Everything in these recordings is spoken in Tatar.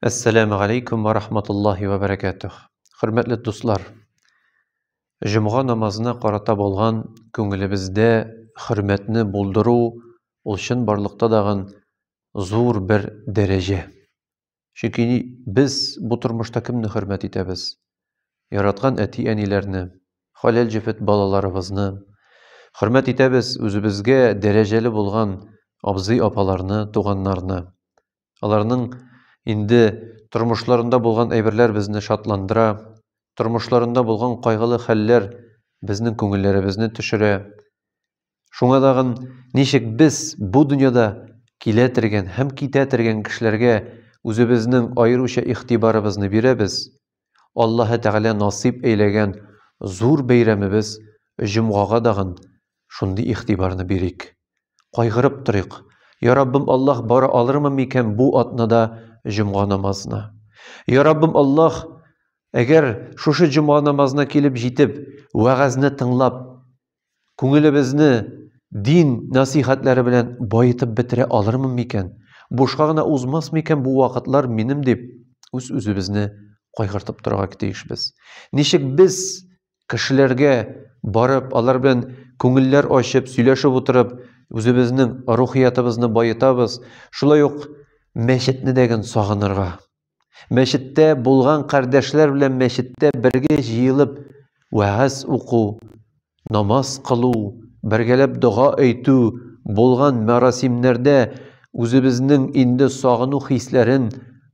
Assalamu alaikum wa rahmatullahi wa barakatuh. Hürmetli dostlar, Cuma namazına qarata bolğan köngülibizde hürmetni bulduru ulşun barlıqta dağın zor bir derece. Çünkü biz bu turmuşta kimni hürmet etebez? Yaratgan eti-enilerini, halal jefet balalarımızını hürmet etebez, özübizge dereceli bolğan abzı apalarını, tuğanlarını. Alarının indi turmuşlarında bolğan eybirler bizni şatlandıra, turmuşlarında bolğan qaygılı haller bizning köngüllerimizni düşüre. Şuңa dagın nişik biz bu dünyada kiletirgen hem kitetirgen kişilerge özübizning ayrıça ihtibarımızı birebez. Allah Teala nasip eylegen zor beyremimiz Cuma'ga dagın şundi ihtibarını birik. Qaygırıp turyk. Ya Rabbim Allah bara alırmı miken bu atnada Cuma namazına? Ya Rabbim Allah eğer şuşu Cuma namazına kelip jitip vağazni tınlap köngülübizni din nasihatleri bilen bayıtıp bitire alırmı miken? Boşqa gına uzmas miken bu vakitlar menim dep özübizni qaygırtıp turga kiteyişbiz. Nişik biz kişilerge barıp alar bilen köngüller açıp süйлöşüp oturup özübizning ruhiyatımızны bayıtabız. Şulay ok meşitni degen sağınırga. Meşitte bolğan kardeşler bilen meşitte birge jıyılıp vaaz oku, namaz kılu, birgelep dua eytu bolğan merasimlerde özübizning indi sağınu hislerin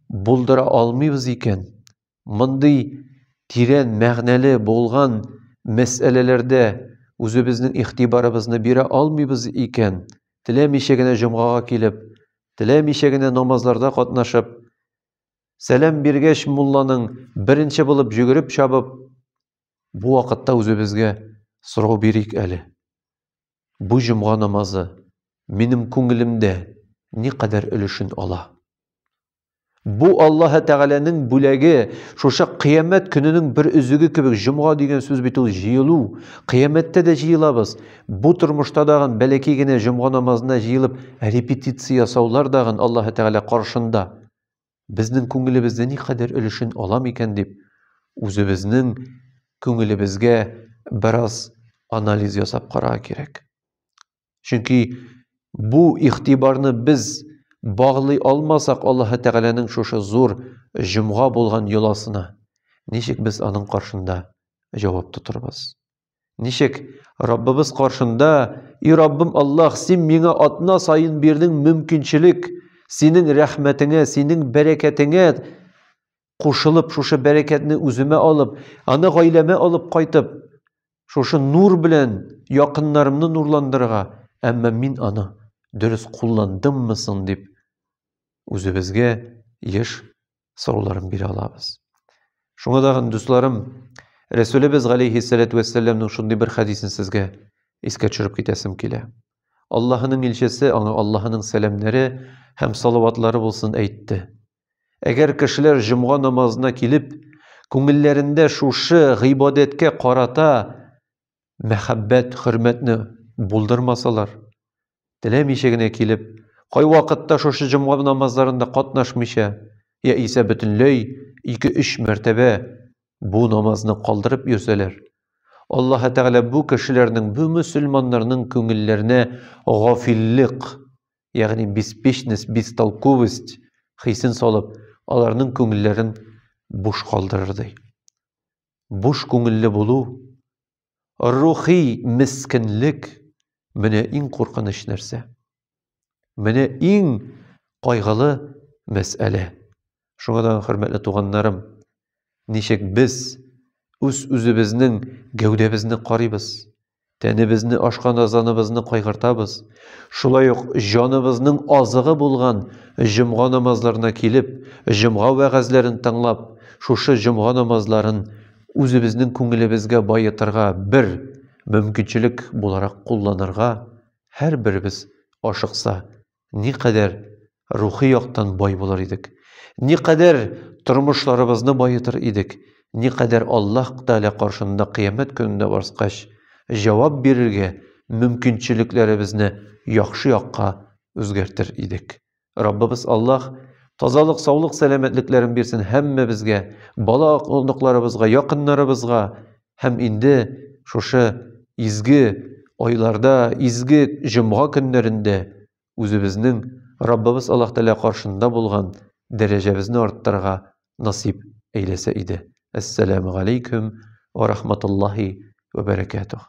buldura almıyız iken, mındy tiren mägneli bolğan meselelerde özübizning ihtibarımızı bire almıyız iken, tilemişegine Cuma'ga kelip, tilemişegine namazlarda qatnaşıp, selam birgeç mullanın birinci bulup jügürüp şabıp, bu vaqtda özübizge sorğu birik eli. Bu Cuma namazı menim köngülümde ne kadar ölüşün ala? Bu Allah Teala'nın bulagi, şoşa kıyamet gününün bir üzügü kibik Cuma degen söz bitul jıyılu, kıyamette de jıyılabız. Bu turmuşta dağın belekigine Cuma namazına jıyılıp repetisiya savlar dağın Allah Teala karşında. Bizning köngülübizde ne kadar ölüşün alam eken dep, özübizning köngülübizge biraz analiz yasap qara kerek. Çünkü bu ihtibarını biz bağlay almasak Allah Teala'nın şoşa zor Cuma bolğan yolasına, nişik biz anın karşında cevap tuturбыз? Nişik Rabbimiz karşında, "Ey Rabbim Allah, sen mene atna sayın birdin mümkünçilik, senin rahmetine, senin bereketine koşulup, şoşa bereketini özüme alıp, ana gaileme alıp qaytıp, şoşa nur bilen yakınlarımны nurlandırga, amma min ana dürüst kullandım mısın dep özübizge yeş sorularını bire alabız. Şuңa dagın dostlarım, Resulübüz aleyhissalatu vesselam'ның şunday bir hadisin sizge eske çürüp kitesim kile. Allah'ın ilçesi, Allah'ın selamları hem salavatları bolsun eytti. Eğer kişiler Cuma namazına kelip, köngüllerinde şuşu gıybadetke qarata mehabbet, hürmetni buldurmasalar, dilemişegine kelip, qay vaqtda şuşu Cuma namazlarında qatnaşmışa, ya ise bütünley 2-3 mertebe bu namazını kaldırıp yürseler, Allah Teala bu kişilerinin, bu Müslümanlarının köngüllerine gafillik, yani bistalkuvist hisin salıp, alarının köngüllerin boş kaldırırdı. Boş köngüllü bulu, ruhi miskinlik, mene en korkunç nerse, mene en qaygılı mesele. Şuңa da hürmetli tuğanlarım, nişek biz özübizning gövdebizni qarıybız, tenimizni aşkan azanımızны qaygırtabız. Şulay ok janımızның azığı bolğan Cuma namazlarına kelip, Cuma vağazlaryny tınlap, şoşu Cuma namazların özübizning köngülibizge bayıtırga bir mümkünçilik bularak kullanırga her birimiz aşıqsa ne kadar ruhi yaktan bay bular idik, ne kadar turmuşlarımızны bayıtır idik, ne kadar Allah Teala karşında kıyamet gününde varsqaş cevap verirge mümkünçiliklerimizni yaxşı yakka özgertir idik. Rabbimiz Allah Тазалык, саулык, сәламәтлекләрен бирсен һәммәбезгә, бала оныкларыбызга, якыннарыбызга һәм инде шушы изге айларда, изге җомга көннәрендә үзебезнең Раббыбыз Аллаһ Тәгалә каршында булган дәрәҗәбезне арттырырга насип әйләсә иде. Әссәламу алейкум ва рахматуллаһи ва баракатуһ.